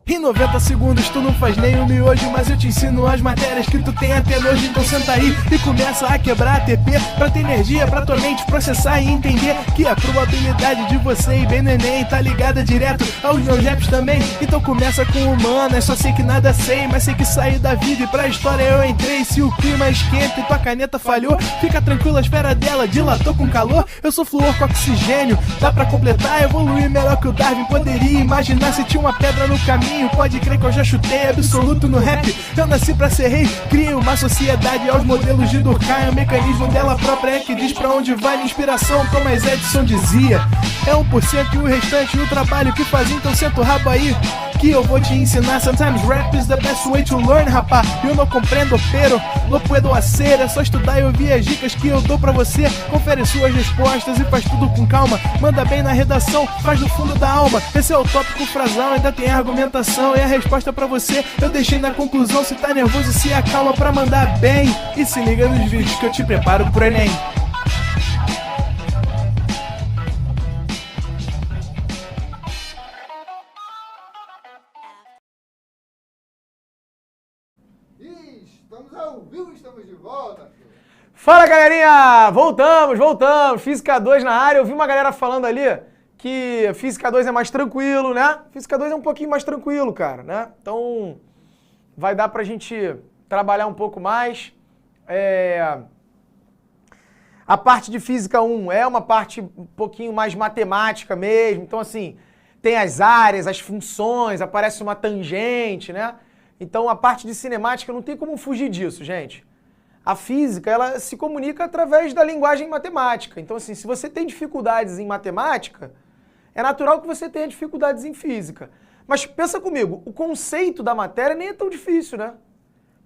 Em 90 segundos tu não faz nem um miojo, mas eu te ensino as matérias que tu tem até nojo. Então senta aí e começa a quebrar ATP pra ter energia pra tua mente processar e entender que a probabilidade de você ir bem no Enem tá ligada direto aos meus raps também. Então começa com humanas, só sei que nada sei, mas sei que saí da vida e pra história eu entrei. Se o clima esquenta e tua caneta falhou, fica tranquilo, a esfera dela dilatou com calor. Eu sou flúor com oxigênio, dá pra completar, evoluir melhor que o Darwin poderia imaginar. Se tinha uma pedra no caminho, pode crer que eu já chutei absoluto no rap. Eu nasci pra ser rei, cria uma sociedade aos modelos de Durkheim. O mecanismo dela própria é que diz pra onde vai a inspiração. Thomas Edison dizia, é 1% e o restante o trabalho que faz. Então senta o rabo aí que eu vou te ensinar. Sometimes rap is the best way to learn, rapá. Eu não compreendo, pero não puedo hacer. É só estudar e ouvir as dicas que eu dou pra você. Confere suas respostas e faz tudo com calma. Manda bem na redação, faz do fundo da alma. Esse é o tópico frasal, ainda tem argumentação e a resposta pra você eu deixei na conclusão. Se tá nervoso, se acalma pra mandar bem. E se liga nos vídeos que eu te preparo pro Enem. Estamos ao vivo, estamos de volta. Fala, galerinha! Voltamos! Física 2 na área. Eu vi uma galera falando ali que Física 2 é mais tranquilo, né? Física 2 é um pouquinho mais tranquilo, cara, né? Então, vai dar pra gente trabalhar um pouco mais. A parte de Física 1 é uma parte um pouquinho mais matemática mesmo. Então, assim, tem as áreas, as funções, aparece uma tangente, né? Então, a parte de cinemática não tem como fugir disso, gente. A física, ela se comunica através da linguagem matemática. Então, assim, se você tem dificuldades em matemática, é natural que você tenha dificuldades em física. Mas pensa comigo, o conceito da matéria nem é tão difícil, né?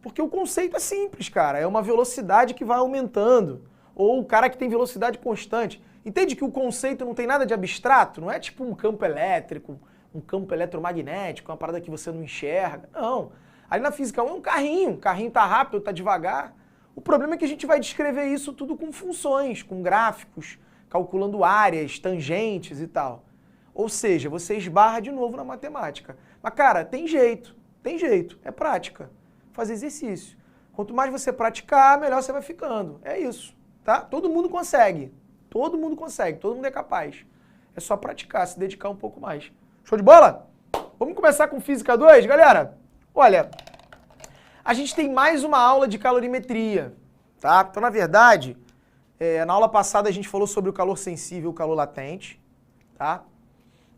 Porque o conceito é simples, cara. É uma velocidade que vai aumentando. Ou o cara que tem velocidade constante. Entende que o conceito não tem nada de abstrato? Não é tipo um campo elétrico, um campo eletromagnético, uma parada que você não enxerga. Não. Ali na Física 1 é um carrinho. O carrinho tá rápido, tá devagar. O problema é que a gente vai descrever isso tudo com funções, com gráficos, calculando áreas, tangentes e tal. Ou seja, você esbarra de novo na matemática. Mas, cara, tem jeito, é prática. Fazer exercício. Quanto mais você praticar, melhor você vai ficando. É isso, tá? Todo mundo consegue, todo mundo é capaz. É só praticar, se dedicar um pouco mais. Show de bola? Vamos começar com Física 2, galera? Olha, a gente tem mais uma aula de calorimetria, tá? Então, na verdade, na aula passada a gente falou sobre o calor sensível e o calor latente, tá?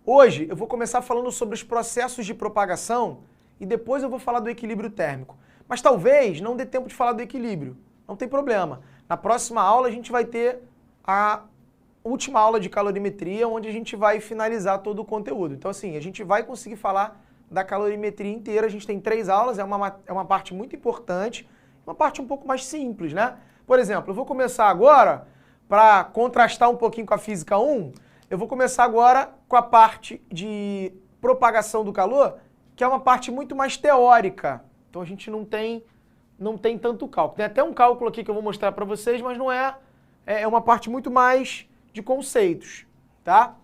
Hoje eu vou começar falando sobre os processos de propagação e depois eu vou falar do equilíbrio térmico. Mas talvez não dê tempo de falar do equilíbrio, não tem problema. Na próxima aula a gente vai ter a última aula de calorimetria, onde a gente vai finalizar todo o conteúdo. Então, assim, a gente vai conseguir falar da calorimetria inteira. A gente tem 3 aulas, é uma parte muito importante, uma parte um pouco mais simples, né? Por exemplo, eu vou começar agora, para contrastar um pouquinho com a Física 1, eu vou começar agora com a parte de propagação do calor, que é uma parte muito mais teórica. Então a gente não tem tanto cálculo. Tem até um cálculo aqui que eu vou mostrar para vocês, mas não é uma parte muito mais de conceitos, tá?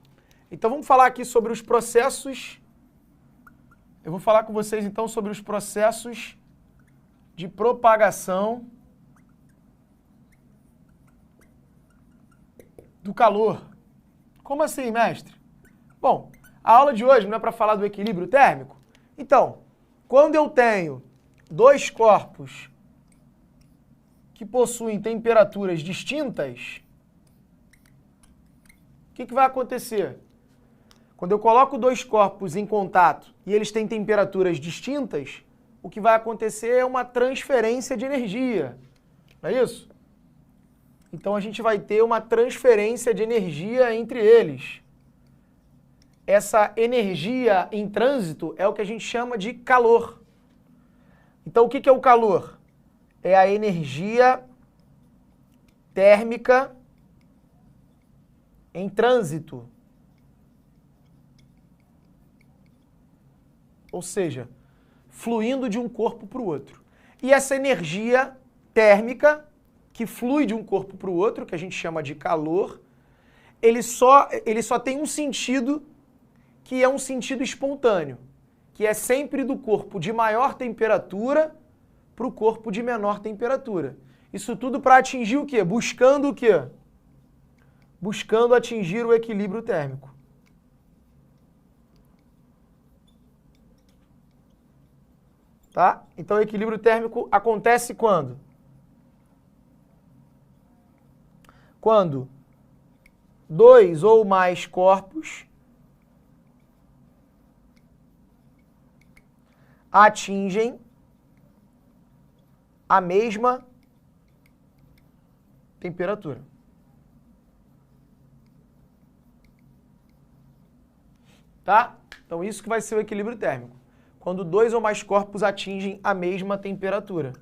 Então vamos falar aqui sobre os processos. Eu vou falar com vocês então sobre os processos de propagação do calor. Como assim, mestre? Bom, a aula de hoje não é para falar do equilíbrio térmico? Então, quando eu tenho 2 corpos que possuem temperaturas distintas, o que vai acontecer? Quando eu coloco 2 corpos em contato e eles têm temperaturas distintas, o que vai acontecer é uma transferência de energia, não é isso? Então a gente vai ter uma transferência de energia entre eles. Essa energia em trânsito é o que a gente chama de calor. Então o que é o calor? É a energia térmica em trânsito. Ou seja, fluindo de um corpo para o outro. E essa energia térmica, que flui de um corpo para o outro, que a gente chama de calor, ele só tem um sentido, que é um sentido espontâneo, que é sempre do corpo de maior temperatura para o corpo de menor temperatura. Isso tudo para atingir o quê? Buscando o quê? Buscando atingir o equilíbrio térmico. Tá? Então o equilíbrio térmico acontece quando? Quando dois ou mais corpos atingem a mesma temperatura. Tá? Então isso que vai ser o equilíbrio térmico. Quando dois ou mais corpos atingem a mesma temperatura.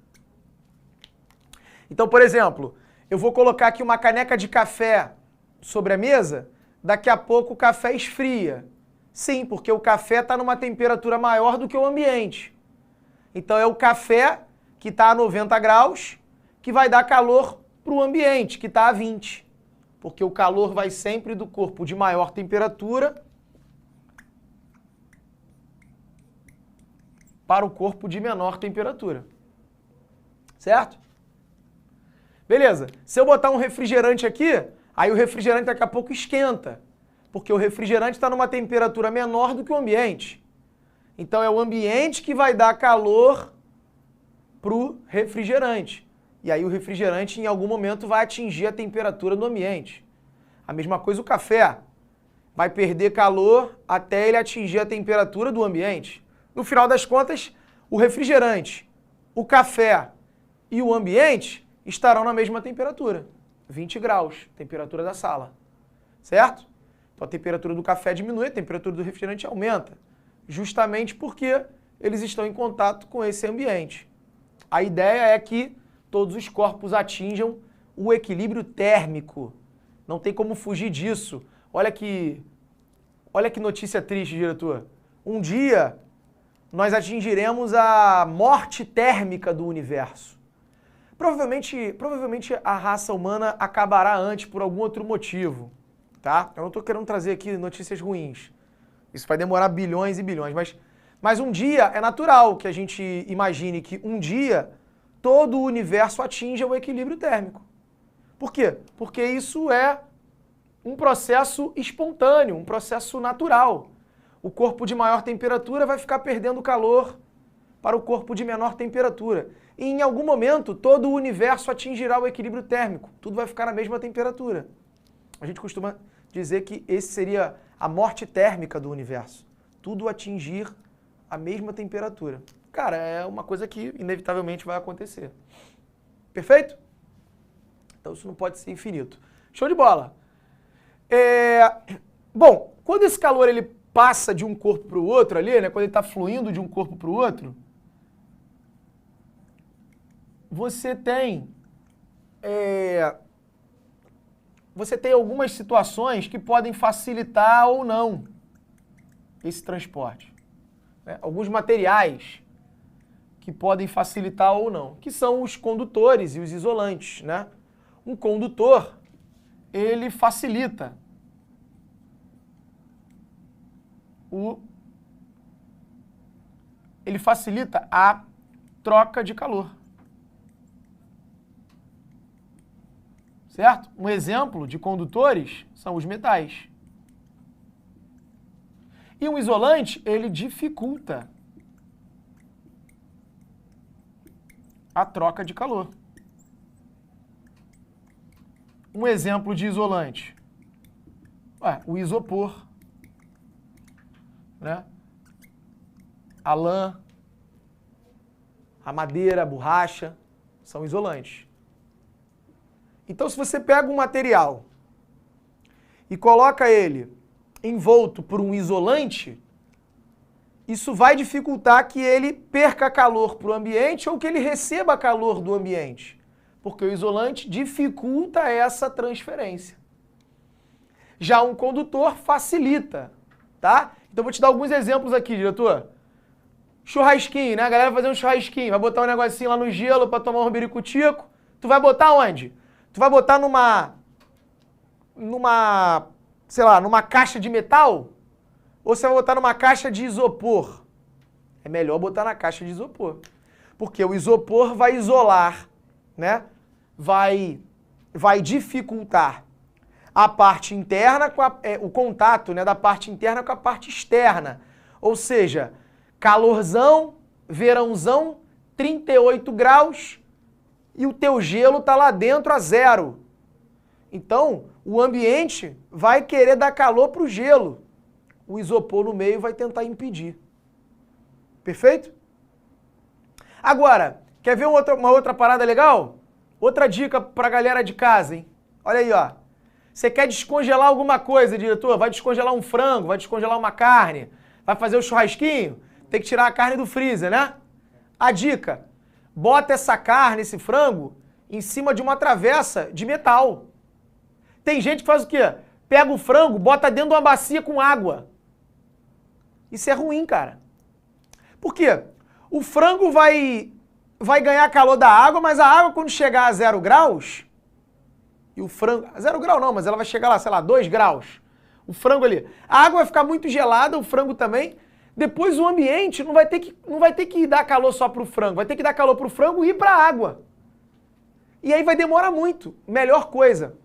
Então, por exemplo, eu vou colocar aqui uma caneca de café sobre a mesa, daqui a pouco o café esfria. Sim, porque o café está numa temperatura maior do que o ambiente. Então é o café que está a 90 graus que vai dar calor para o ambiente, que está a 20. Porque o calor vai sempre do corpo de maior temperatura para o corpo de menor temperatura. Certo? Beleza. Se eu botar um refrigerante aqui, aí o refrigerante daqui a pouco esquenta, porque o refrigerante está numa temperatura menor do que o ambiente. Então é o ambiente que vai dar calor para o refrigerante. E aí o refrigerante em algum momento vai atingir a temperatura do ambiente. A mesma coisa o café. Vai perder calor até ele atingir a temperatura do ambiente. No final das contas, o refrigerante, o café e o ambiente estarão na mesma temperatura, 20 graus, temperatura da sala, certo? Então a temperatura do café diminui, a temperatura do refrigerante aumenta, justamente porque eles estão em contato com esse ambiente. A ideia é que todos os corpos atinjam o equilíbrio térmico, não tem como fugir disso. Olha que notícia triste, diretor. Um dia nós atingiremos a morte térmica do universo. Provavelmente a raça humana acabará antes por algum outro motivo, tá? Eu não estou querendo trazer aqui notícias ruins. Isso vai demorar bilhões e bilhões, mas um dia é natural que a gente imagine que um dia todo o universo atinja o equilíbrio térmico. Por quê? Porque isso é um processo espontâneo, um processo natural. O corpo de maior temperatura vai ficar perdendo calor para o corpo de menor temperatura. E em algum momento, todo o universo atingirá o equilíbrio térmico. Tudo vai ficar na mesma temperatura. A gente costuma dizer que esse seria a morte térmica do universo. Tudo atingir a mesma temperatura. Cara, é uma coisa que inevitavelmente vai acontecer. Perfeito? Então isso não pode ser infinito. Show de bola! Bom, quando esse calor ele passa de um corpo para o outro ali, né, quando ele está fluindo de um corpo para o outro, você tem algumas situações que podem facilitar ou não esse transporte. Né? Alguns materiais que podem facilitar ou não, que são os condutores e os isolantes, né? Um condutor, ele facilita a troca de calor. Certo? Um exemplo de condutores são os metais. E um isolante, ele dificulta a troca de calor. Um exemplo de isolante, o isopor, né? A lã, a madeira, a borracha, são isolantes. Então, se você pega um material e coloca ele envolto por um isolante, isso vai dificultar que ele perca calor para o ambiente ou que ele receba calor do ambiente, porque o isolante dificulta essa transferência. Já um condutor facilita, tá? Então, vou te dar alguns exemplos aqui, diretor. Churrasquinho, né? A galera vai fazer um churrasquinho, vai botar um negocinho lá no gelo para tomar um biricutico, Tu vai botar onde? Tu vai botar sei lá, numa caixa de metal? Ou você vai botar numa caixa de isopor? É melhor botar na caixa de isopor. Porque o isopor vai isolar, né? Vai dificultar a parte interna, o contato, né, da parte interna com a parte externa. Ou seja, calorzão, verãozão, 38 graus e o teu gelo tá lá dentro a 0. Então, o ambiente vai querer dar calor pro gelo. O isopor no meio vai tentar impedir. Perfeito? Agora, quer ver uma outra parada legal? Outra dica pra galera de casa, hein? Olha aí, ó. Você quer descongelar alguma coisa, diretor? Vai descongelar um frango, vai descongelar uma carne, vai fazer o churrasquinho? Tem que tirar a carne do freezer, né? A dica, bota essa carne, esse frango, em cima de uma travessa de metal. Tem gente que faz o quê? Pega o frango, bota dentro de uma bacia com água. Isso é ruim, cara. Por quê? O frango vai ganhar calor da água, mas a água quando chegar a 0 graus, e o frango... 0 grau não, mas ela vai chegar lá, sei lá, 2 graus. O frango ali. A água vai ficar muito gelada, o frango também. Depois o ambiente não vai ter que dar calor só pro frango, vai ter que dar calor pro frango e pra água. E aí vai demorar muito. Melhor coisa,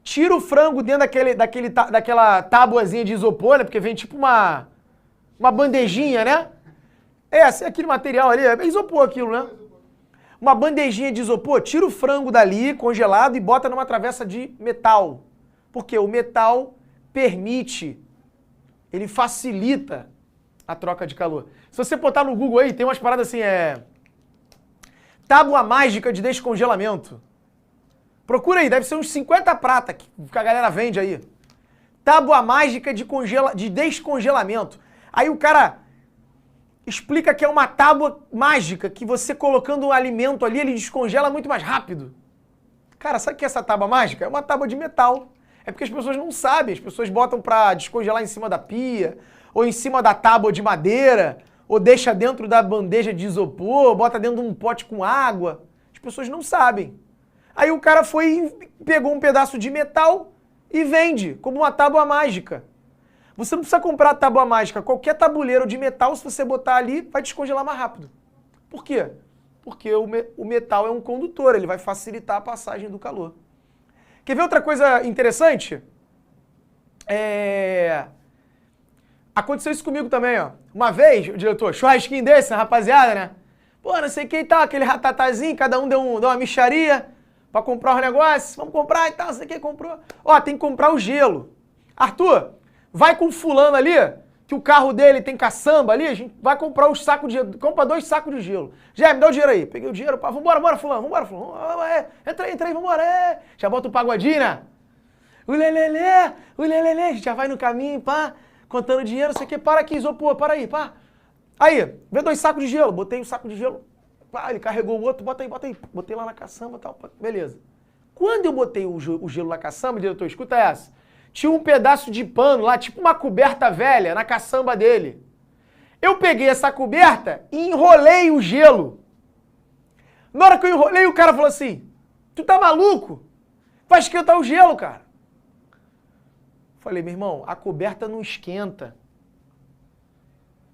tira o frango dentro daquela tabuazinha de isopor, né? Porque vem tipo uma bandejinha, né? Aquele material ali, é isopor aquilo, né? Uma bandejinha de isopor, tira o frango dali, congelado, e bota numa travessa de metal. Porque o metal permite, ele facilita a troca de calor. Se você botar no Google aí, tem umas paradas assim, tábua mágica de descongelamento. Procura aí, deve ser uns 50 prata que a galera vende aí. Tábua mágica de descongelamento. Aí o cara explica que é uma tábua mágica, que você colocando um alimento ali, ele descongela muito mais rápido. Cara, sabe o que é essa tábua mágica? É uma tábua de metal. É porque as pessoas não sabem, as pessoas botam pra descongelar em cima da pia, ou em cima da tábua de madeira, ou deixa dentro da bandeja de isopor, bota dentro de um pote com água. As pessoas não sabem. Aí o cara pegou um pedaço de metal e vende como uma tábua mágica. Você não precisa comprar tábua mágica. Qualquer tabuleiro de metal, se você botar ali, vai descongelar mais rápido. Por quê? Porque o metal é um condutor, ele vai facilitar a passagem do calor. Quer ver outra coisa interessante? Aconteceu isso comigo também, ó. Uma vez, o diretor, churrasquinho desse, rapaziada, né? Pô, não sei quem tá, aquele ratatazinho, cada um deu uma micharia pra comprar os negócios. Vamos comprar e tal, não sei quem comprou. Ó, tem que comprar o gelo. Arthur, vai com fulano ali, que o carro dele tem caçamba ali, a gente vai comprar os sacos de gelo, compra 2 sacos de gelo. Já me dá o dinheiro aí. Peguei o dinheiro, pá, vambora, fulano, vambora, fulano. Entra aí, vambora, Já bota o pagodinho, né? Ulelele, a gente já vai no caminho, pá, contando dinheiro, não sei o que, para aqui, isopor, para aí, pá. Aí, vê 2 sacos de gelo, botei um saco de gelo, pá, ele carregou o outro, bota aí, botei lá na caçamba e tal, pá, beleza. Quando eu botei o gelo na caçamba, diretor, escuta essa. Tinha um pedaço de pano lá, tipo uma coberta velha, na caçamba dele. Eu peguei essa coberta e enrolei o gelo. Na hora que eu enrolei, o cara falou assim, tu tá maluco? Vai esquentar o gelo, cara. Falei, meu irmão, a coberta não esquenta.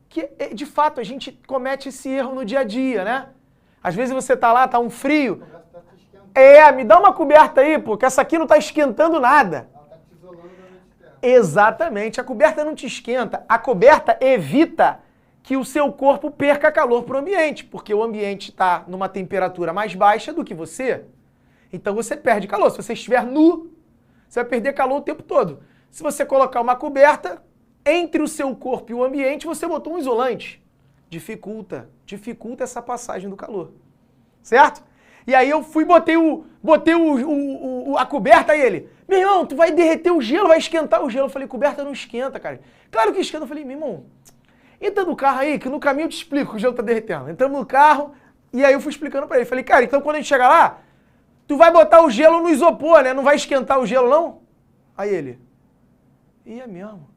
Que, de fato, a gente comete esse erro no dia a dia, né? Às vezes você tá lá, tá um frio. Me dá uma coberta aí, pô, que essa aqui não tá esquentando nada. Exatamente, a coberta não te esquenta, a coberta evita que o seu corpo perca calor para o ambiente, porque o ambiente está numa temperatura mais baixa do que você, então você perde calor. Se você estiver nu, você vai perder calor o tempo todo. Se você colocar uma coberta entre o seu corpo e o ambiente, você botou um isolante. Dificulta essa passagem do calor, certo? E aí eu fui, botei a coberta, e ele, meu irmão, tu vai derreter o gelo, vai esquentar o gelo. Eu falei, coberta não esquenta, cara. Claro que esquenta. Eu falei, meu irmão, entra no carro aí, que no caminho eu te explico que o gelo tá derretendo. Entramos no carro, e aí eu fui explicando pra ele. Falei, cara, então quando a gente chegar lá, tu vai botar o gelo no isopor, né? Não vai esquentar o gelo, não? Aí ele, é mesmo.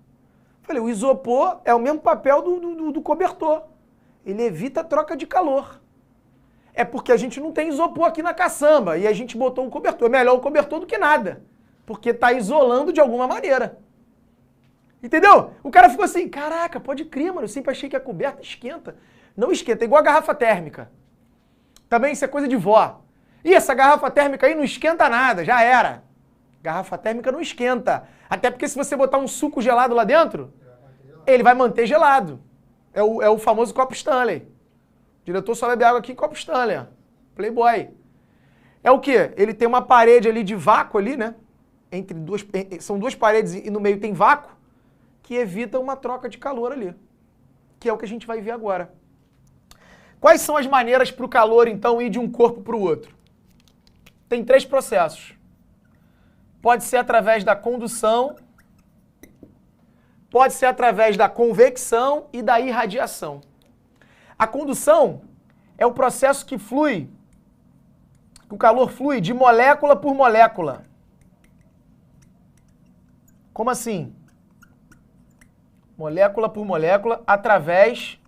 Eu falei, o isopor é o mesmo papel do cobertor. Ele evita a troca de calor. É porque a gente não tem isopor aqui na caçamba e a gente botou um cobertor. É melhor o cobertor do que nada, porque está isolando de alguma maneira. Entendeu? O cara ficou assim, caraca, pode crer, mano, eu sempre achei que a coberta esquenta. Não esquenta, é igual a garrafa térmica. Também isso é coisa de vó. E essa garrafa térmica aí não esquenta nada, já era. Garrafa térmica não esquenta. Até porque se você botar um suco gelado lá dentro, ele vai manter gelado. É o famoso copo Stanley. O diretor só bebe água aqui em copo Stanley, ó. Playboy. É o quê? Ele tem uma parede ali de vácuo ali, né? São duas paredes e no meio tem vácuo, que evita uma troca de calor ali. Que é o que a gente vai ver agora. Quais são as maneiras para o calor, então, ir de um corpo para o outro? Tem 3 processos. Pode ser através da condução, pode ser através da convecção e da irradiação. A condução é o processo que o calor flui de molécula por molécula. Como assim? Molécula por molécula, através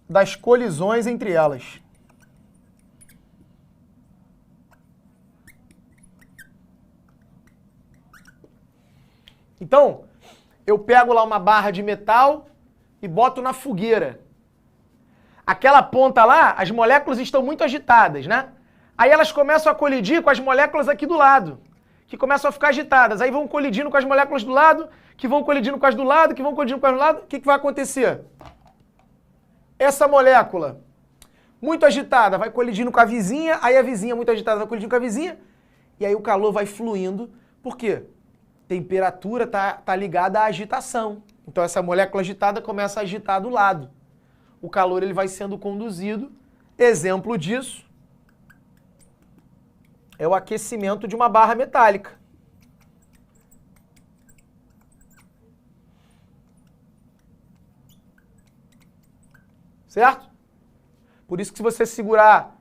das colisões entre elas. Então, eu pego lá uma barra de metal e boto na fogueira. Aquela ponta lá, as moléculas estão muito agitadas, né? Aí elas começam a colidir com as moléculas aqui do lado, que começam a ficar agitadas. Aí vão colidindo com as moléculas do lado, que vão colidindo com as do lado, que vão colidindo com as do lado. O que vai acontecer? Essa molécula muito agitada vai colidindo com a vizinha, aí a vizinha muito agitada vai colidindo com a vizinha, e aí o calor vai fluindo. Por quê? Temperatura tá ligada à agitação. Então essa molécula agitada começa a agitar do lado. O calor ele vai sendo conduzido. Exemplo disso é o aquecimento de uma barra metálica. Certo? Por isso que se você segurar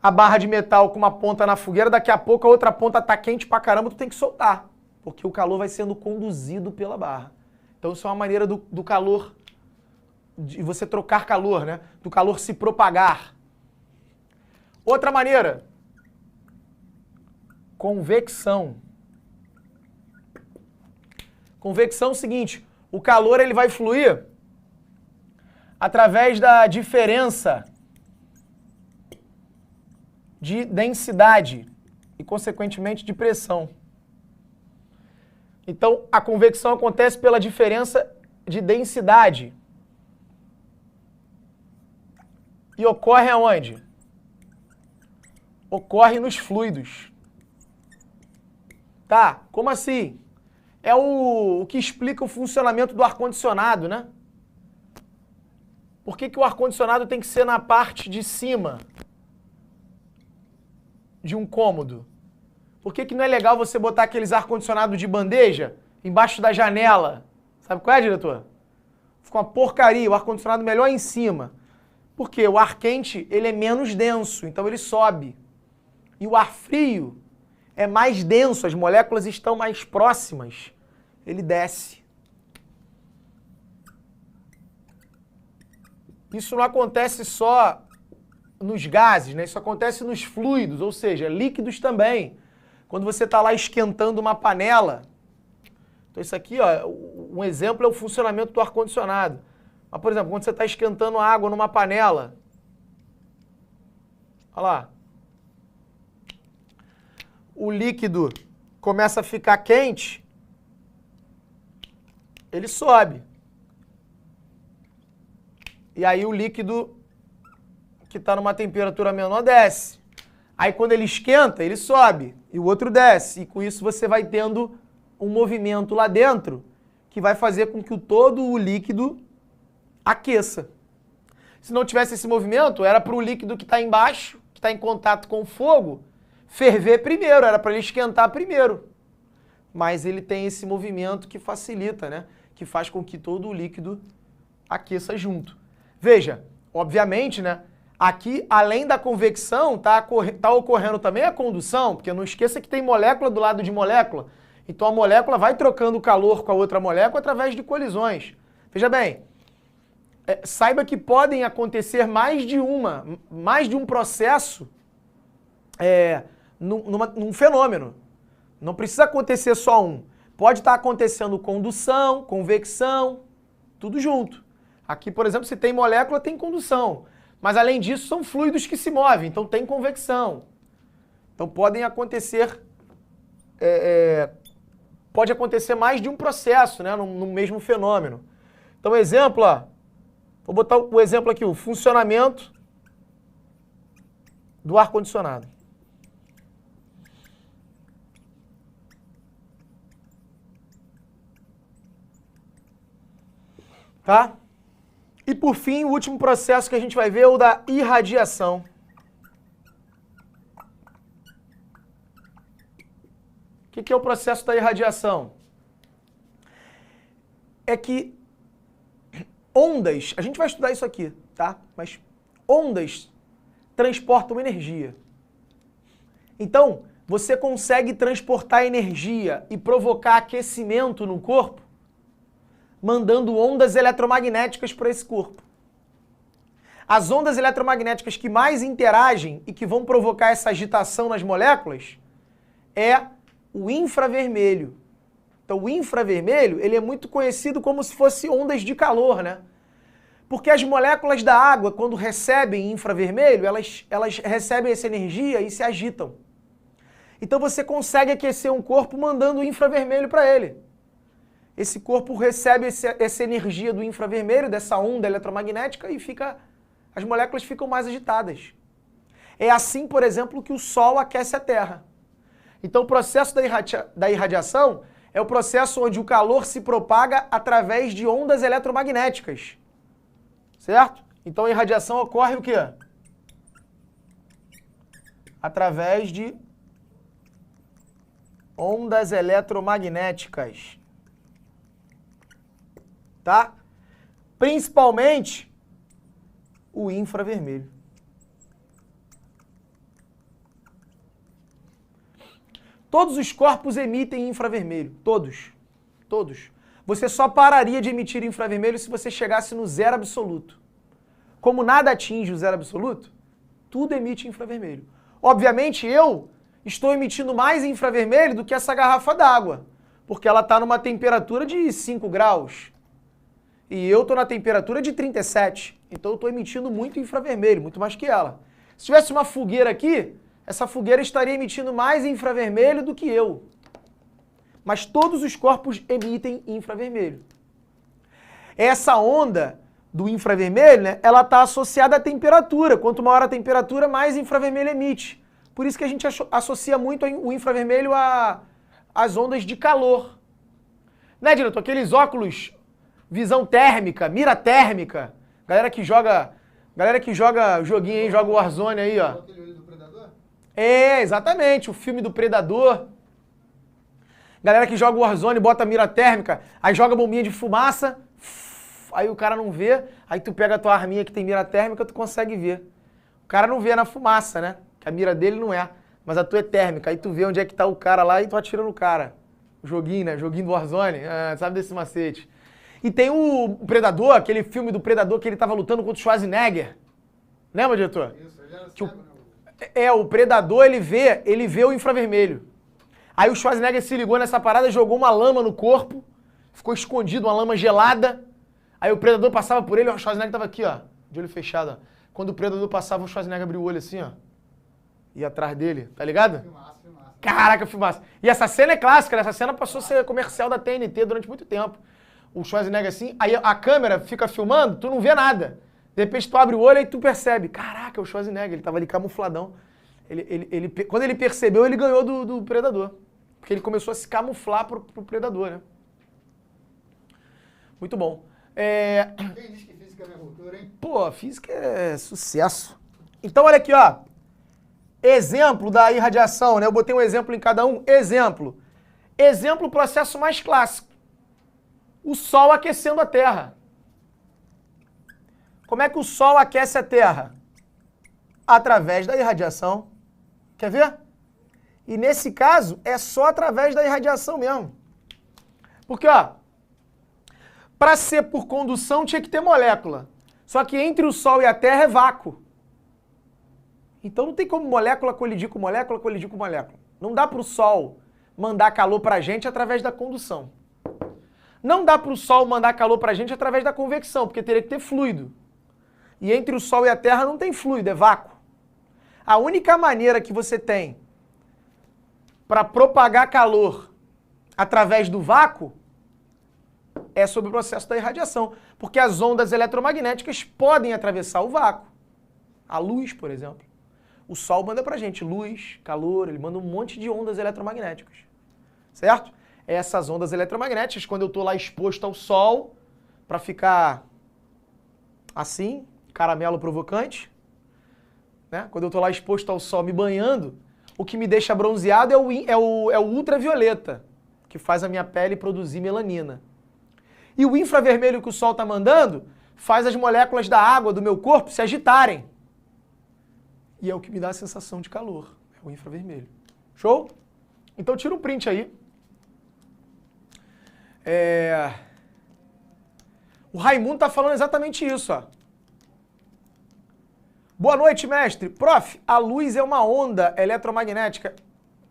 a barra de metal com uma ponta na fogueira, daqui a pouco a outra ponta tá quente pra caramba, tu tem que soltar. Porque o calor vai sendo conduzido pela barra. Então isso é uma maneira do calor, de você trocar calor, né? Do calor se propagar. Outra maneira, convecção. Convecção é o seguinte, o calor ele vai fluir através da diferença de densidade e, consequentemente, de pressão. Então, a convecção acontece pela diferença de densidade. E ocorre aonde? Ocorre nos fluidos. Tá, como assim? É o que explica o funcionamento do ar-condicionado, né? Por que o ar-condicionado tem que ser na parte de cima de um cômodo? Por que não é legal você botar aqueles ar-condicionado de bandeja embaixo da janela? Sabe qual é, diretor? Fica uma porcaria, o ar-condicionado melhor em cima. Porque o ar quente ele é menos denso, então ele sobe. E o ar frio é mais denso, as moléculas estão mais próximas, ele desce. Isso não acontece só nos gases, né? Isso acontece nos fluidos, ou seja, líquidos também. Quando você está lá esquentando uma panela, então isso aqui, ó, um exemplo é o funcionamento do ar-condicionado. Mas, por exemplo, quando você está esquentando água numa panela, olha lá, o líquido começa a ficar quente, ele sobe. E aí o líquido que está numa temperatura menor desce. Aí quando ele esquenta, ele sobe e o outro desce. E com isso você vai tendo um movimento lá dentro que vai fazer com que todo o líquido aqueça. Se não tivesse esse movimento, era para o líquido que está embaixo, que está em contato com o fogo, ferver primeiro, era para ele esquentar primeiro. Mas ele tem esse movimento que facilita, né? Que faz com que todo o líquido aqueça junto. Veja, obviamente, né? Aqui, além da convecção, tá ocorrendo também a condução, porque não esqueça que tem molécula do lado de molécula. Então a molécula vai trocando calor com a outra molécula através de colisões. Veja bem, saiba que podem acontecer mais de um processo num fenômeno. Não precisa acontecer só um. Pode estar acontecendo condução, convecção, tudo junto. Aqui, por exemplo, se tem molécula, tem condução. Mas, além disso, são fluidos que se movem, então tem convecção. Então, podem acontecer... pode acontecer mais de um processo, né, no mesmo fenômeno. Então, exemplo, ó, vou botar o exemplo aqui, o funcionamento do ar-condicionado. Tá? E por fim, o último processo que a gente vai ver é o da irradiação. O que é o processo da irradiação? É que ondas, a gente vai estudar isso aqui, tá? Mas ondas transportam energia. Então, você consegue transportar energia e provocar aquecimento no corpo mandando ondas eletromagnéticas para esse corpo. As ondas eletromagnéticas que mais interagem e que vão provocar essa agitação nas moléculas é o infravermelho. Então, o infravermelho, ele é muito conhecido como se fosse ondas de calor, né? Porque as moléculas da água, quando recebem infravermelho, elas recebem essa energia e se agitam. Então, você consegue aquecer um corpo mandando infravermelho para ele. Esse corpo recebe essa energia do infravermelho, dessa onda eletromagnética, e as moléculas ficam mais agitadas. É assim, por exemplo, que o Sol aquece a Terra. Então, o processo da irradiação é o processo onde o calor se propaga através de ondas eletromagnéticas. Certo? Então, a irradiação ocorre o quê? Através de ondas eletromagnéticas. Tá? Principalmente o infravermelho. Todos os corpos emitem infravermelho. Todos. Todos. Você só pararia de emitir infravermelho se você chegasse no zero absoluto. Como nada atinge o zero absoluto, tudo emite infravermelho. Obviamente, eu estou emitindo mais infravermelho do que essa garrafa d'água, porque ela está numa temperatura de 5 graus. E eu estou na temperatura de 37. Então eu estou emitindo muito infravermelho, muito mais que ela. Se tivesse uma fogueira aqui, essa fogueira estaria emitindo mais infravermelho do que eu. Mas todos os corpos emitem infravermelho. Essa onda do infravermelho, né, ela está associada à temperatura. Quanto maior a temperatura, mais infravermelho emite. Por isso que a gente associa muito o infravermelho às ondas de calor. Né, diretor? Aqueles óculos, visão térmica, mira térmica. Galera que joga joguinho aí, joga o Warzone aí, ó. Aquele do Predador? É, exatamente, o filme do Predador. Galera que joga o Warzone, bota a mira térmica, aí joga bombinha de fumaça, aí o cara não vê, aí tu pega a tua arminha que tem mira térmica, tu consegue ver. O cara não vê na fumaça, né? Que a mira dele não é, mas a tua é térmica, aí tu vê onde é que tá o cara lá e tu atira no cara. O joguinho, né? Joguinho do Warzone, sabe desse macete. E tem o Predador, aquele filme do Predador que ele tava lutando contra o Schwarzenegger. Lembra, diretor? Isso, já Que cego, né? o Predador, ele vê o infravermelho. Aí o Schwarzenegger se ligou nessa parada, jogou uma lama no corpo, ficou escondido, uma lama gelada. Aí o Predador passava por ele, o Schwarzenegger tava aqui, ó, de olho fechado, ó. Quando o Predador passava, o Schwarzenegger abriu o olho assim, ó. Ia atrás dele, tá ligado? Filmaço, filmaço. Caraca, filmaço. E essa cena é clássica, né? Essa cena passou a ser comercial da TNT durante muito tempo. O Schwarzenegger assim, aí a câmera fica filmando, tu não vê nada. De repente tu abre o olho e tu percebe, caraca, é o Schwarzenegger, ele tava ali camufladão. Quando ele percebeu, ele ganhou do Predador. Porque ele começou a se camuflar pro Predador, né? Muito bom. Quem diz que física não é cultura, hein? Pô, física é sucesso. Então, olha aqui, ó. Exemplo da irradiação, né? Eu botei um exemplo em cada um. Exemplo. Exemplo, processo mais clássico. O Sol aquecendo a Terra. Como é que o Sol aquece a Terra? Através da irradiação. Quer ver? E nesse caso, é só através da irradiação mesmo. Porque, ó, Para ser por condução tinha que ter molécula. Só que entre o Sol e a Terra é vácuo. Então não tem como molécula colidir com molécula, colidir com molécula. Não dá para o Sol mandar calor para a gente através da condução. Não dá para o Sol mandar calor para a gente através da convecção, porque teria que ter fluido. E entre o Sol e a Terra não tem fluido, é vácuo. A única maneira que você tem para propagar calor através do vácuo é sobre o processo da irradiação, porque as ondas eletromagnéticas podem atravessar o vácuo. A luz, por exemplo. O Sol manda pra gente luz, calor, ele manda um monte de ondas eletromagnéticas. Certo? Essas ondas eletromagnéticas, quando eu estou lá exposto ao Sol, para ficar assim, caramelo provocante, né? Quando eu estou lá exposto ao Sol me banhando, o que me deixa bronzeado é o ultravioleta, que faz a minha pele produzir melanina. E o infravermelho que o Sol está mandando faz as moléculas da água do meu corpo se agitarem. E é o que me dá a sensação de calor, é o infravermelho. Show? Então tira um print aí. O Raimundo está falando exatamente isso, ó. Boa noite, mestre. Prof, a luz é uma onda eletromagnética.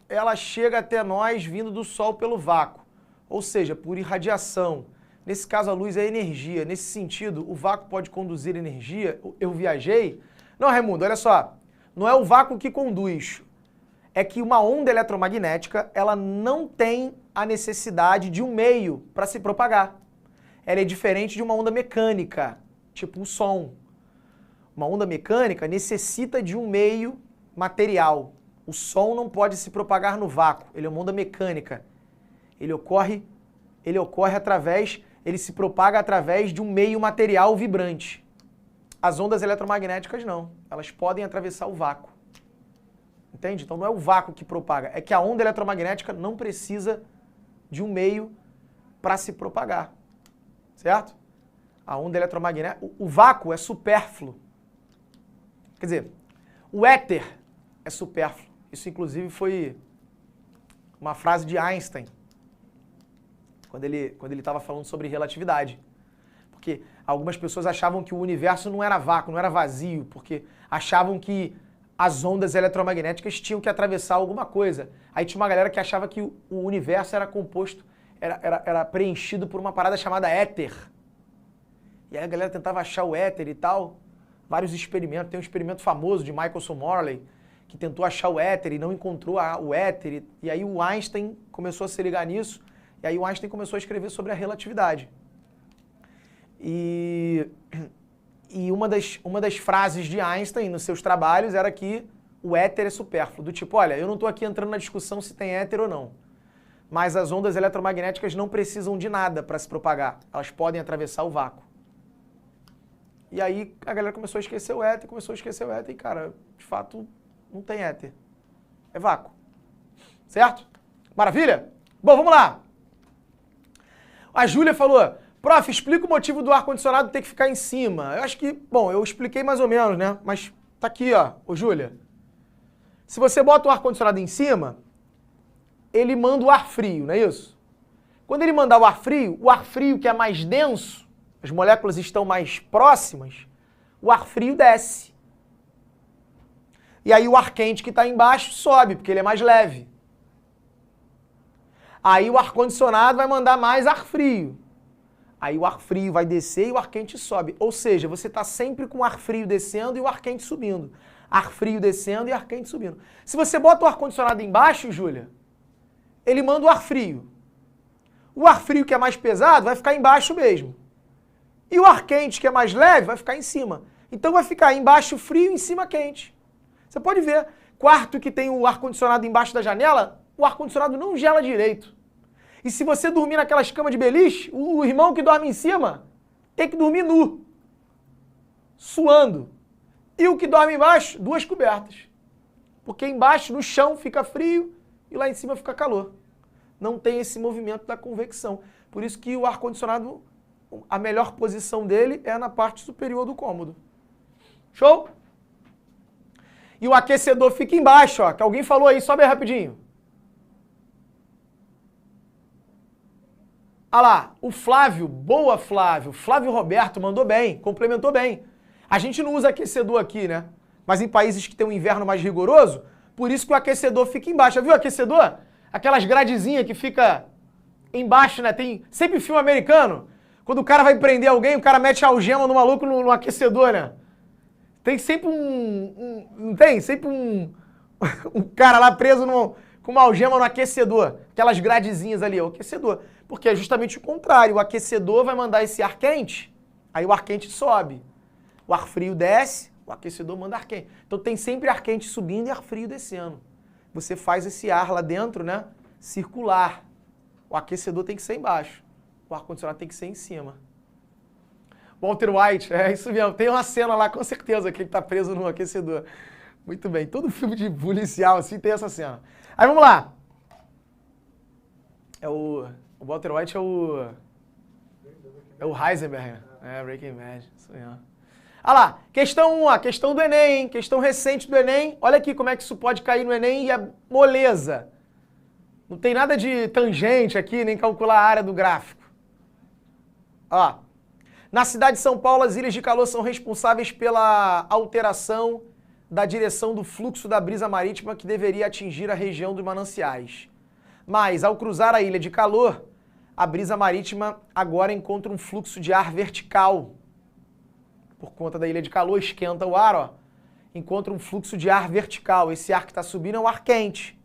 Ela chega até nós vindo do Sol pelo vácuo, ou seja, por irradiação. Nesse caso, a luz é energia. Nesse sentido, o vácuo pode conduzir energia. Eu viajei. Não, Raimundo, olha só. Não é o vácuo que conduz. É que uma onda eletromagnética, ela não tem a necessidade de um meio para se propagar. Ela é diferente de uma onda mecânica, tipo o som. Uma onda mecânica necessita de um meio material. O som não pode se propagar no vácuo. Ele é uma onda mecânica. Ele se propaga através de um meio material vibrante. As ondas eletromagnéticas não. Elas podem atravessar o vácuo. Entende? Então não é o vácuo que propaga. É que a onda eletromagnética não precisa de um meio para se propagar. Certo? A onda eletromagnética... O vácuo é supérfluo. Quer dizer, o éter é supérfluo. Isso, inclusive, foi uma frase de Einstein, quando ele estava falando sobre relatividade. Porque algumas pessoas achavam que o universo não era vácuo, não era vazio, porque achavam que as ondas eletromagnéticas tinham que atravessar alguma coisa. Aí tinha uma galera que achava que o universo era composto, era preenchido por uma parada chamada éter. E aí a galera tentava achar o éter e tal. Vários experimentos. Tem um experimento famoso de Michelson Morley, que tentou achar o éter e não encontrou o éter. E aí o Einstein começou a se ligar nisso. E aí o Einstein começou a escrever sobre a relatividade. E uma das frases de Einstein nos seus trabalhos era que o éter é supérfluo. Do tipo, olha, eu não estou aqui entrando na discussão se tem éter ou não. Mas as ondas eletromagnéticas não precisam de nada para se propagar. Elas podem atravessar o vácuo. E aí a galera começou a esquecer o éter, e, cara, de fato, não tem éter. É vácuo. Certo? Maravilha? Bom, vamos lá. A Júlia falou, prof, explica o motivo do ar-condicionado ter que ficar em cima. Eu acho que, bom, eu expliquei mais ou menos, né? Mas tá aqui, ó, ô Júlia. Se você bota o ar-condicionado em cima, ele manda o ar frio, não é isso? Quando ele mandar o ar frio que é mais denso, as moléculas estão mais próximas, o ar frio desce. E aí o ar quente que está embaixo sobe, porque ele é mais leve. Aí o ar-condicionado vai mandar mais ar frio. Aí o ar frio vai descer e o ar quente sobe. Ou seja, você está sempre com o ar frio descendo e o ar quente subindo. Ar frio descendo e ar quente subindo. Se você bota o ar-condicionado embaixo, Júlia, ele manda o ar frio. O ar frio que é mais pesado vai ficar embaixo mesmo. E o ar quente que é mais leve vai ficar em cima. Então vai ficar embaixo frio e em cima quente. Você pode ver, quarto que tem o ar-condicionado embaixo da janela, o ar-condicionado não gela direito. E se você dormir naquelas camas de beliche, o irmão que dorme em cima tem que dormir nu, suando. E o que dorme embaixo, 2 cobertas. Porque embaixo, no chão, fica frio e lá em cima fica calor. Não tem esse movimento da convecção. Por isso que o ar-condicionado, a melhor posição dele é na parte superior do cômodo. Show? E o aquecedor fica embaixo, ó, que alguém falou aí, sobe aí rapidinho. Ah lá, o Flávio, boa Flávio, Flávio Roberto mandou bem, complementou bem. A gente não usa aquecedor aqui, né? Mas em países que tem um inverno mais rigoroso, por isso que o aquecedor fica embaixo. Já viu o aquecedor? Aquelas gradezinhas que fica embaixo, né? Tem sempre filme americano. Quando o cara vai prender alguém, o cara mete a algema no maluco no aquecedor, né? Tem sempre não tem? Sempre um cara lá preso com uma algema no aquecedor. Aquelas gradezinhas ali, é o aquecedor. Porque é justamente o contrário. O aquecedor vai mandar esse ar quente, aí o ar quente sobe. O ar frio desce, o aquecedor manda ar quente. Então tem sempre ar quente subindo e ar frio descendo. Você faz esse ar lá dentro, né? Circular. O aquecedor tem que ser embaixo. O ar-condicionado tem que ser em cima. Walter White, é isso mesmo. Tem uma cena lá, com certeza, que ele tá preso no aquecedor. Muito bem. Todo filme de policial, assim, tem essa cena. Aí, vamos lá. O Walter White é o Heisenberg. É, Breaking Bad. Isso mesmo. Olha lá. Questão 1, a questão do Enem, hein? Questão recente do Enem. Olha aqui como é que isso pode cair no Enem e é moleza. Não tem nada de tangente aqui, nem calcular a área do gráfico. Ó. Na cidade de São Paulo, as ilhas de calor são responsáveis pela alteração da direção do fluxo da brisa marítima que deveria atingir a região dos mananciais. Mas, ao cruzar a ilha de calor, a brisa marítima agora encontra um fluxo de ar vertical. Por conta da ilha de calor, esquenta o ar, ó. Encontra um fluxo de ar vertical. Esse ar que está subindo é o ar quente.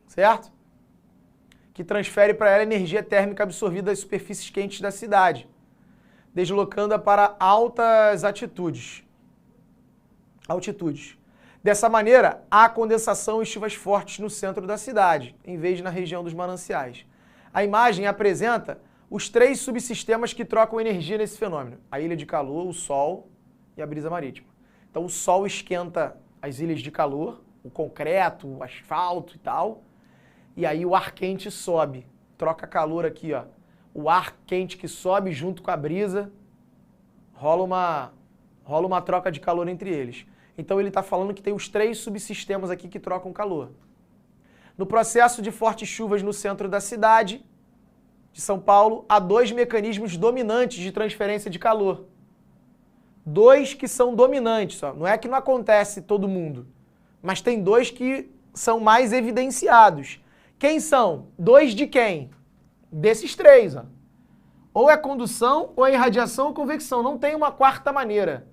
Certo? Que transfere para ela energia térmica absorvida das superfícies quentes da cidade, deslocando-a para altas altitudes. Dessa maneira, há condensação e chuvas fortes no centro da cidade, em vez de na região dos mananciais. A imagem apresenta os 3 subsistemas que trocam energia nesse fenômeno. A ilha de calor, o sol e a brisa marítima. Então o sol esquenta as ilhas de calor, o concreto, o asfalto e tal, e aí o ar quente sobe, troca calor aqui, ó. O ar quente que sobe junto com a brisa, rola uma troca de calor entre eles. Então ele está falando que tem os 3 subsistemas aqui que trocam calor. No processo de fortes chuvas no centro da cidade de São Paulo, há 2 mecanismos dominantes de transferência de calor. 2 que são dominantes, ó. Não é que não acontece todo mundo, mas tem 2 que são mais evidenciados. Quem são? 2 de quem? Desses 3, ó. Ou é condução, ou é irradiação ou convecção. Não tem uma quarta maneira.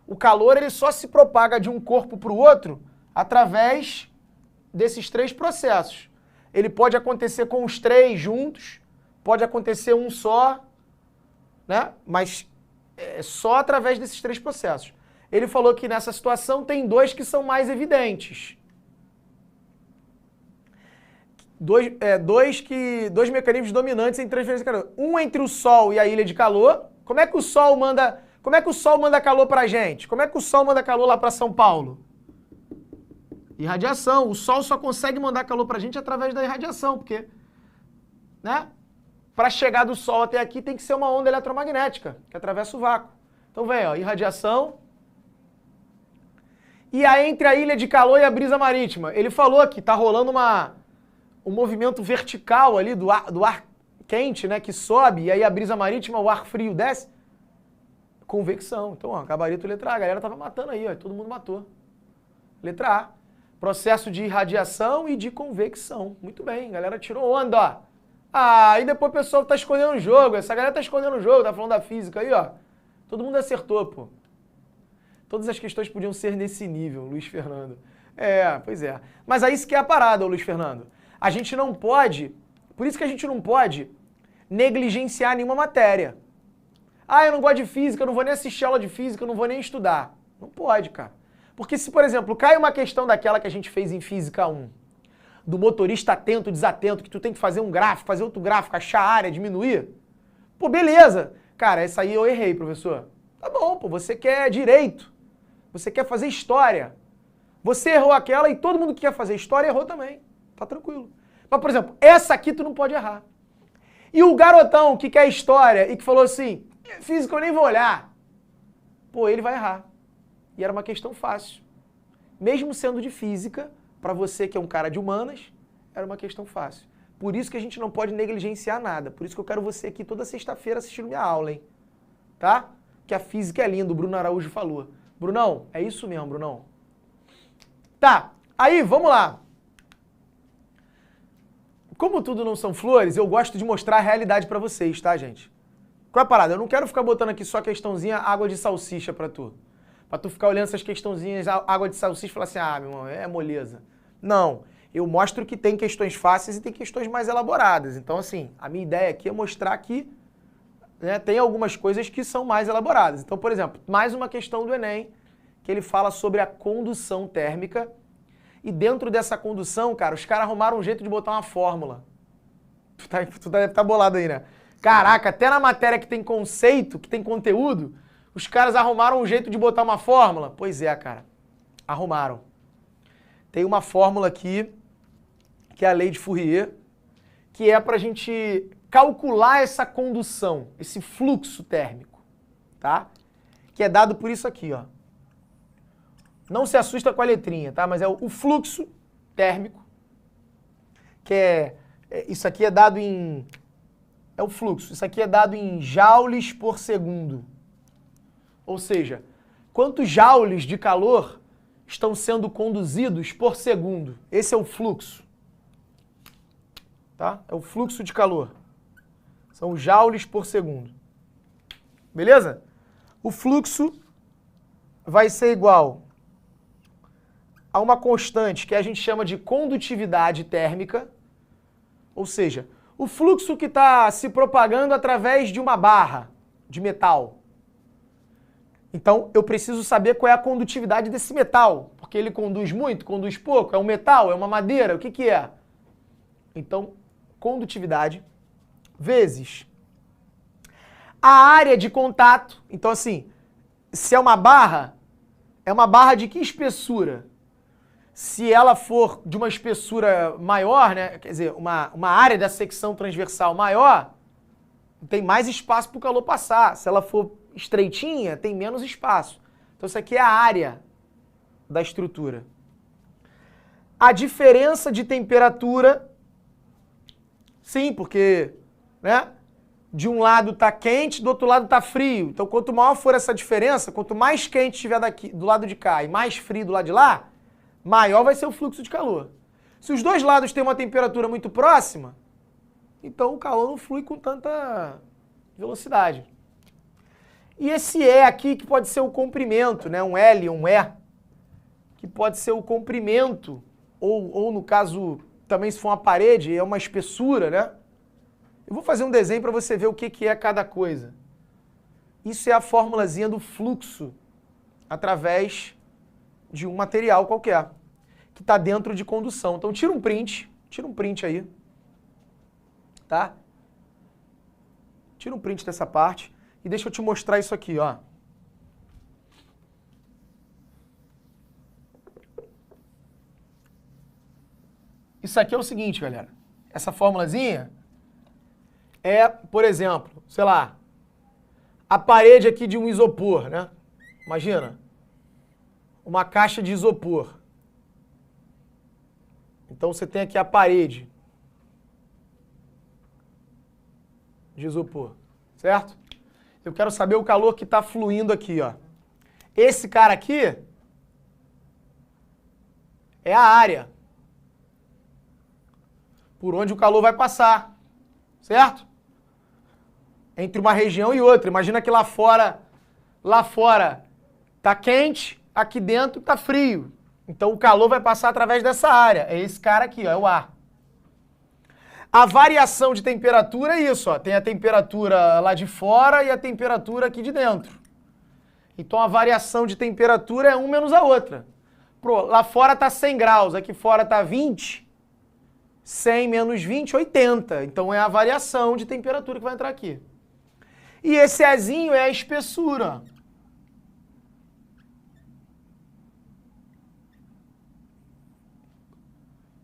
O calor ele só se propaga de um corpo para o outro através desses 3 processos. Ele pode acontecer com os 3 juntos, pode acontecer um só, né? Mas é só através desses 3 processos. Ele falou que nessa situação tem 2 que são mais evidentes. 2 mecanismos dominantes em transferência de calor. Um entre o Sol e a ilha de calor. Como é que o Sol manda calor pra gente? Como é que o Sol manda calor lá para São Paulo? Irradiação. O Sol só consegue mandar calor pra gente através da irradiação, porque, né? Para chegar do Sol até aqui tem que ser uma onda eletromagnética que atravessa o vácuo. Então vem, ó, irradiação. E aí entre a ilha de calor e a brisa marítima, ele falou que tá rolando um movimento vertical ali do ar quente, né, que sobe, e aí a brisa marítima, o ar frio desce. Convecção. Então, ó, gabarito letra A. A galera tava matando aí, ó, todo mundo matou. Letra A. Processo de irradiação e de convecção. Muito bem, a galera tirou onda, ó. Ah, e depois o pessoal tá escondendo o jogo. Essa galera tá escondendo o jogo, tá falando da física aí, ó. Todo mundo acertou, pô. Todas as questões podiam ser nesse nível, Luiz Fernando. É, pois é. Mas aí isso que é a parada, Luiz Fernando. A gente não pode, por isso que a gente não pode negligenciar nenhuma matéria. Ah, eu não gosto de física, eu não vou nem assistir aula de física, eu não vou nem estudar. Não pode, cara. Porque se, por exemplo, cai uma questão daquela que a gente fez em Física 1, do motorista atento, desatento, que tu tem que fazer um gráfico, fazer outro gráfico, achar a área, diminuir. Pô, beleza. Cara, essa aí eu errei, professor. Tá bom, pô, você quer direito. Você quer fazer história. Você errou aquela e todo mundo que quer fazer história errou também. Tá tranquilo. Mas, por exemplo, essa aqui tu não pode errar. E o garotão que quer história e que falou assim, física eu nem vou olhar. Pô, ele vai errar. E era uma questão fácil. Mesmo sendo de física, para você que é um cara de humanas, era uma questão fácil. Por isso que a gente não pode negligenciar nada. Por isso que eu quero você aqui toda sexta-feira assistindo minha aula, hein? Tá? Que a física é linda, o Bruno Araújo falou. Brunão, é isso mesmo, Brunão. Tá, aí, vamos lá. Como tudo não são flores, eu gosto de mostrar a realidade pra vocês, tá, gente? Qual é a parada? Eu não quero ficar botando aqui só questãozinha água de salsicha pra tu. Pra tu ficar olhando essas questãozinhas água de salsicha e falar assim, ah, meu irmão, é moleza. Não, eu mostro que tem questões fáceis e tem questões mais elaboradas. Então, assim, a minha ideia aqui é mostrar que, né, tem algumas coisas que são mais elaboradas. Então, por exemplo, mais uma questão do Enem, que ele fala sobre a condução térmica. E dentro dessa condução, cara, os caras arrumaram um jeito de botar uma fórmula. Tu deve estar bolado aí, né? Caraca, até na matéria que tem conceito, que tem conteúdo, os caras arrumaram um jeito de botar uma fórmula. Pois é, cara. Arrumaram. Tem uma fórmula aqui, que é a lei de Fourier, que é pra gente calcular essa condução, esse fluxo térmico, tá? Que é dado por isso aqui, ó. Não se assusta com a letrinha, tá? Mas é o fluxo térmico, que isso aqui é dado em... É o fluxo. Isso aqui é dado em joules por segundo. Ou seja, quantos joules de calor estão sendo conduzidos por segundo? Esse é o fluxo. Tá? É o fluxo de calor. São joules por segundo. Beleza? O fluxo vai ser igual a uma constante que a gente chama de condutividade térmica, ou seja, o fluxo que está se propagando através de uma barra de metal. Então, eu preciso saber qual é a condutividade desse metal, porque ele conduz muito, conduz pouco, é um metal, é uma madeira, o que que é? Então, condutividade vezes a área de contato. Então, assim, se é uma barra de que espessura? Se ela for de uma espessura maior, né, quer dizer, uma área da secção transversal maior, tem mais espaço para o calor passar. Se ela for estreitinha, tem menos espaço. Então isso aqui é a área da estrutura. A diferença de temperatura, sim, porque, né, de um lado está quente, do outro lado está frio. Então quanto maior for essa diferença, quanto mais quente estiver daqui, do lado de cá e mais frio do lado de lá, maior vai ser o fluxo de calor. Se os dois lados têm uma temperatura muito próxima, então o calor não flui com tanta velocidade. E esse E aqui, que pode ser o comprimento, né? Um L, um E, que pode ser o comprimento, ou no caso, também se for uma parede, é uma espessura, né? Eu vou fazer um desenho para você ver o que é cada coisa. Isso é a formulazinha do fluxo através de um material qualquer, que está dentro de condução. Então tira um print aí, tá? Tira um print dessa parte e deixa eu te mostrar isso aqui, ó. Isso aqui é o seguinte, galera. Essa formulazinha é, por exemplo, sei lá, a parede aqui de um isopor, né? Imagina, uma caixa de isopor. Então você tem aqui a parede de isopor, certo? Eu quero saber o calor que está fluindo aqui, ó. Esse cara aqui é a área por onde o calor vai passar, certo? Entre uma região e outra. Imagina que lá fora tá quente, aqui dentro tá frio. Então o calor vai passar através dessa área. É esse cara aqui, ó, é o ar. A variação de temperatura é isso, ó. Tem a temperatura lá de fora e a temperatura aqui de dentro. Então a variação de temperatura é uma menos a outra. Lá fora tá 100 graus, aqui fora tá 20. 100 menos 20, 80. Então é a variação de temperatura que vai entrar aqui. E esse Ezinho é a espessura.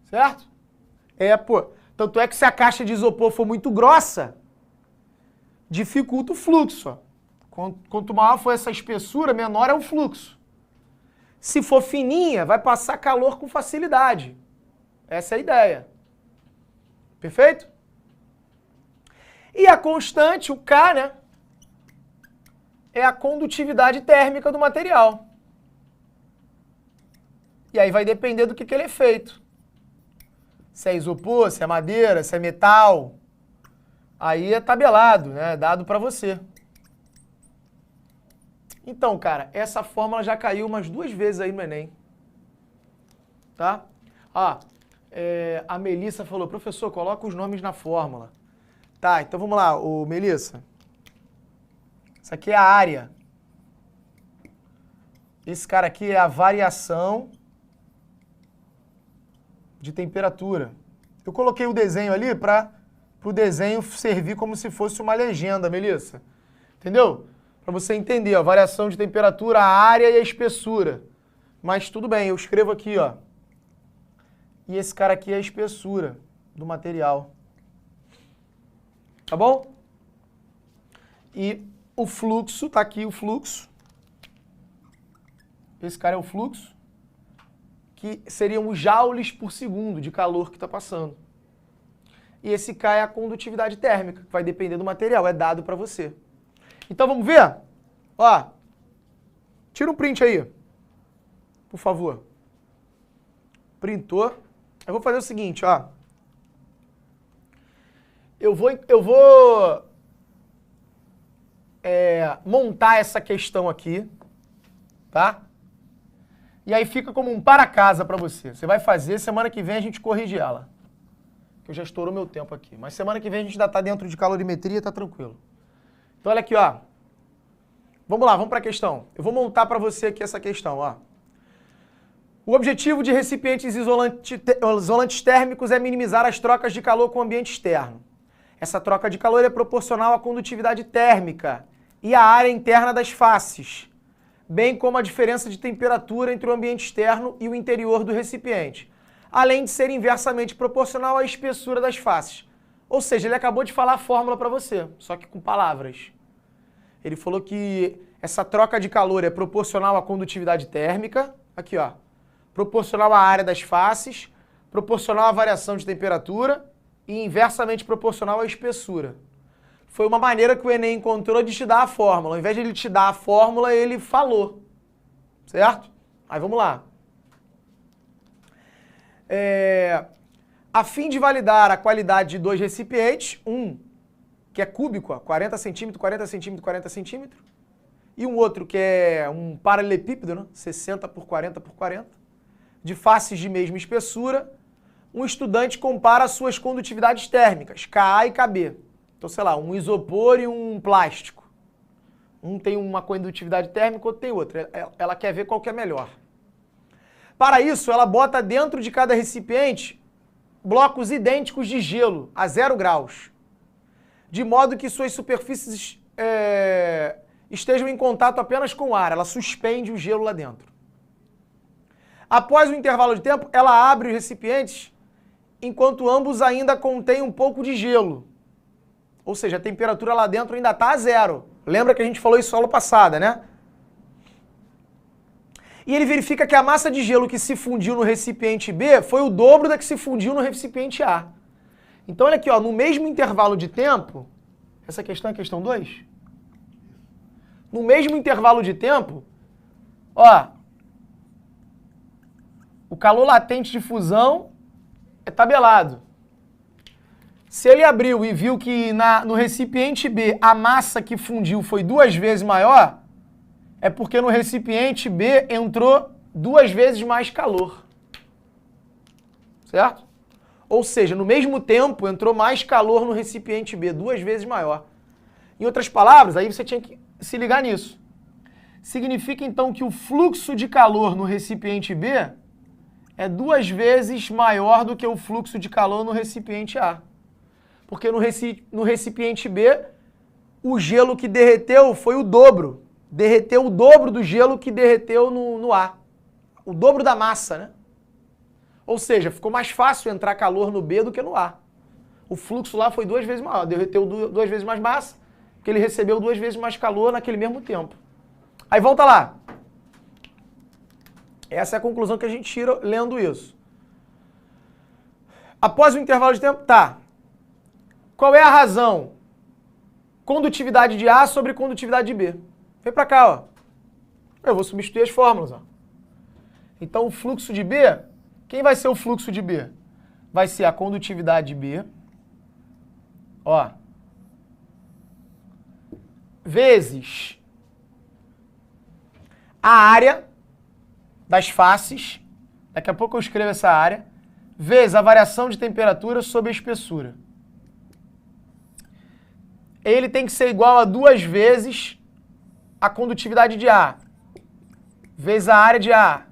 Certo? Tanto é que se a caixa de isopor for muito grossa, dificulta o fluxo. Ó. Quanto maior for essa espessura, menor é o fluxo. Se for fininha, vai passar calor com facilidade. Essa é a ideia. Perfeito? E a constante, o K, né? É a condutividade térmica do material. E aí vai depender do que ele é feito. Se é isopor, se é madeira, se é metal. Aí é tabelado, né? É dado para você. Então, cara, essa fórmula já caiu umas 2 vezes aí no Enem. Tá? A Melissa falou, professor, coloca os nomes na fórmula. Tá, então vamos lá, Melissa. Isso aqui é a área. Esse cara aqui é a variação de temperatura. Eu coloquei o desenho ali para o desenho servir como se fosse uma legenda, Melissa. Entendeu? Para você entender, a variação de temperatura, a área e a espessura. Mas tudo bem, eu escrevo aqui, ó. E esse cara aqui é a espessura do material. Tá bom? E o fluxo, tá aqui o fluxo. Esse cara é o fluxo, que seriam os joules por segundo de calor que está passando. E esse K é a condutividade térmica, que vai depender do material, é dado para você. Então vamos ver? Ó, tira um print aí, por favor. Printou. Eu vou fazer o seguinte, ó. Eu vou montar essa questão aqui, tá? E aí fica como um para-casa para você. Você vai fazer, semana que vem a gente corrige ela. Que eu já estourou meu tempo aqui. Mas semana que vem a gente ainda tá dentro de calorimetria, tá tranquilo. Então olha aqui, ó. Vamos lá, vamos para a questão. Eu vou montar para você aqui essa questão, ó. O objetivo de recipientes isolantes térmicos é minimizar as trocas de calor com o ambiente externo. Essa troca de calor é proporcional à condutividade térmica e à área interna das faces, bem como a diferença de temperatura entre o ambiente externo e o interior do recipiente, além de ser inversamente proporcional à espessura das faces. Ou seja, ele acabou de falar a fórmula para você, só que com palavras. Ele falou que essa troca de calor é proporcional à condutividade térmica, aqui ó, proporcional à área das faces, proporcional à variação de temperatura e inversamente proporcional à espessura. Foi uma maneira que o Enem encontrou de te dar a fórmula. Ao invés de ele te dar a fórmula, ele falou. Certo? Aí vamos lá. A fim de validar a qualidade de 2 recipientes, um que é cúbico, ó, 40 centímetros, 40 centímetros, 40 centímetros, e um outro que é um paralelepípedo, né, 60 por 40 por 40, de faces de mesma espessura, um estudante compara as suas condutividades térmicas, Ka e Kb. Então, sei lá, um isopor e um plástico. Um tem uma condutividade térmica, outro tem outra. Ela quer ver qual que é melhor. Para isso, ela bota dentro de cada recipiente blocos idênticos de gelo a 0 graus, de modo que suas superfícies estejam em contato apenas com o ar. Ela suspende o gelo lá dentro. Após o intervalo de tempo, ela abre os recipientes enquanto ambos ainda contêm um pouco de gelo. Ou seja, a temperatura lá dentro ainda está a 0. Lembra que a gente falou isso aula passada, né? E ele verifica que a massa de gelo que se fundiu no recipiente B foi o dobro da que se fundiu no recipiente A. Então olha aqui, ó, no mesmo intervalo de tempo, essa questão é a questão 2? No mesmo intervalo de tempo, ó, o calor latente de fusão é tabelado. Se ele abriu e viu que no recipiente B a massa que fundiu foi 2 vezes maior, é porque no recipiente B entrou 2 vezes mais calor. Certo? Ou seja, no mesmo tempo entrou mais calor no recipiente B, 2 vezes maior. Em outras palavras, aí você tinha que se ligar nisso. Significa então que o fluxo de calor no recipiente B é 2 vezes maior do que o fluxo de calor no recipiente A. Porque no recipiente B, o gelo que derreteu foi o dobro. Derreteu o dobro do gelo que derreteu no A. O dobro da massa, né? Ou seja, ficou mais fácil entrar calor no B do que no A. O fluxo lá foi 2 vezes maior. Derreteu 2 vezes mais massa, porque ele recebeu 2 vezes mais calor naquele mesmo tempo. Aí volta lá. Essa é a conclusão que a gente tira lendo isso. Após o intervalo de tempo, tá. Qual é a razão? Condutividade de A sobre condutividade de B. Vem para cá, ó. Eu vou substituir as fórmulas, ó. Então, o fluxo de B, quem vai ser o fluxo de B? Vai ser a condutividade de B, ó, vezes a área das faces, daqui a pouco eu escrevo essa área, vezes a variação de temperatura sobre a espessura. Ele tem que ser igual a 2 vezes a condutividade de A, vezes a área de A,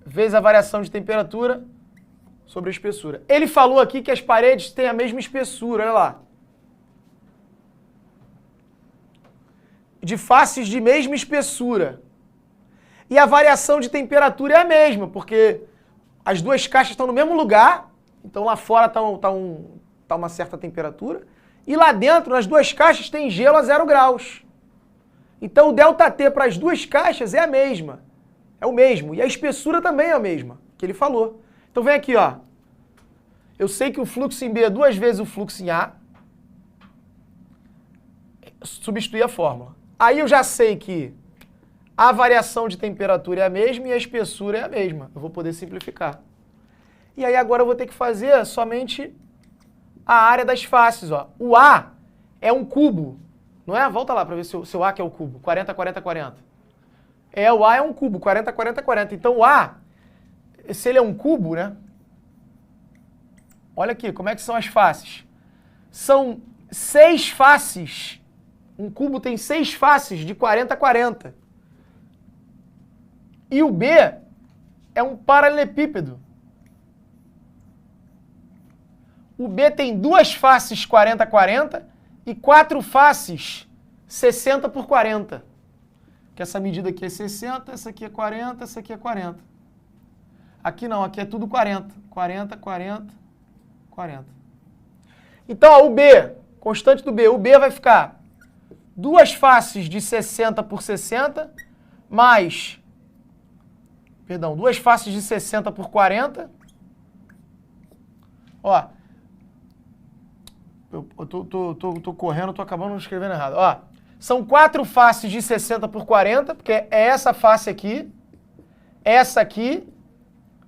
vezes a variação de temperatura sobre a espessura. Ele falou aqui que as paredes têm a mesma espessura, olha lá. De faces de mesma espessura. E a variação de temperatura é a mesma, porque as duas caixas estão no mesmo lugar, então lá fora tá uma certa temperatura, e lá dentro, nas duas caixas, tem gelo a 0 graus. Então o ΔT para as duas caixas é a mesma. É o mesmo. E a espessura também é a mesma, que ele falou. Então vem aqui, ó. Eu sei que o fluxo em B é 2 vezes o fluxo em A. Substituir a fórmula. Aí eu já sei que a variação de temperatura é a mesma e a espessura é a mesma. Eu vou poder simplificar. E aí agora eu vou ter que fazer somente a área das faces, ó. O A é um cubo, não é? Volta lá para ver se o A que é o cubo. 40, 40, 40. O A é um cubo, 40, 40, 40. Então o A, se ele é um cubo, né? Olha aqui, como é que são as faces? São 6 faces. Um cubo tem 6 faces de 40 a 40. E o B é um paralelepípedo. O B tem 2 faces 40 a 40 e 4 faces 60 por 40. Que essa medida aqui é 60, essa aqui é 40, essa aqui é 40. Aqui não, aqui é tudo 40. 40, 40, 40. Então, ó, o B, constante do B, o B vai ficar 2 faces de 60 por 60, mais, 2 faces de 60 por 40. Ó, eu tô correndo, tô acabando escrevendo errado. Ó, são 4 faces de 60 por 40, porque é essa face aqui, essa aqui,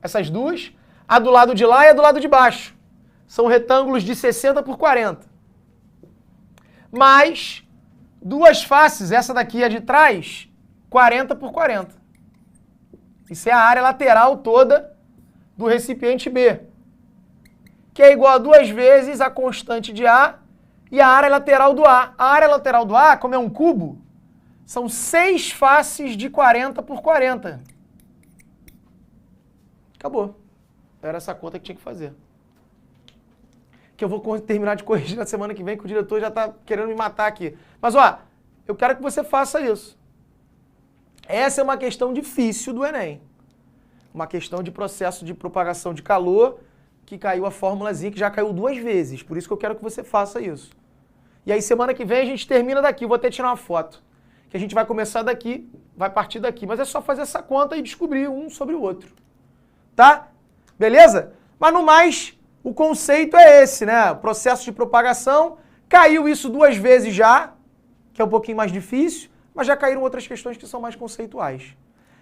essas duas, a do lado de lá e a do lado de baixo. São retângulos de 60 por 40. Mais 2 faces, essa daqui é de trás, 40 por 40. Isso é a área lateral toda do recipiente B, que é igual a 2 vezes a constante de A e a área lateral do A. A área lateral do A, como é um cubo, são 6 faces de 40 por 40. Acabou. Era essa conta que tinha que fazer. Que eu vou terminar de corrigir na semana que vem, que o diretor já está querendo me matar aqui. Mas, ó, eu quero que você faça isso. Essa é uma questão difícil do Enem. Uma questão de processo de propagação de calor, que caiu a formulazinha, que já caiu 2 vezes. Por isso que eu quero que você faça isso. E aí, semana que vem, a gente termina daqui. Vou até tirar uma foto. Que a gente vai começar daqui, vai partir daqui. Mas é só fazer essa conta e descobrir um sobre o outro. Tá? Beleza? Mas no mais, o conceito é esse, né? O processo de propagação. Caiu isso 2 vezes já, que é um pouquinho mais difícil, mas já caíram outras questões que são mais conceituais.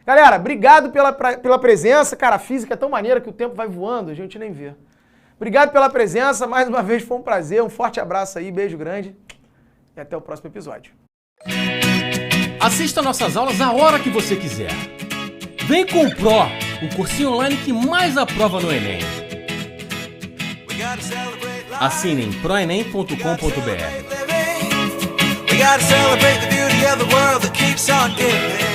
Galera, obrigado pela presença. Cara, a física é tão maneira que o tempo vai voando, a gente nem vê. Obrigado pela presença, mais uma vez foi um prazer, um forte abraço aí, beijo grande e até o próximo episódio. Assista nossas aulas a hora que você quiser. Vem com o Pro, o cursinho online que mais aprova no Enem. Assine em proenem.com.br. We gotta celebrate the beauty of the world that keeps on giving.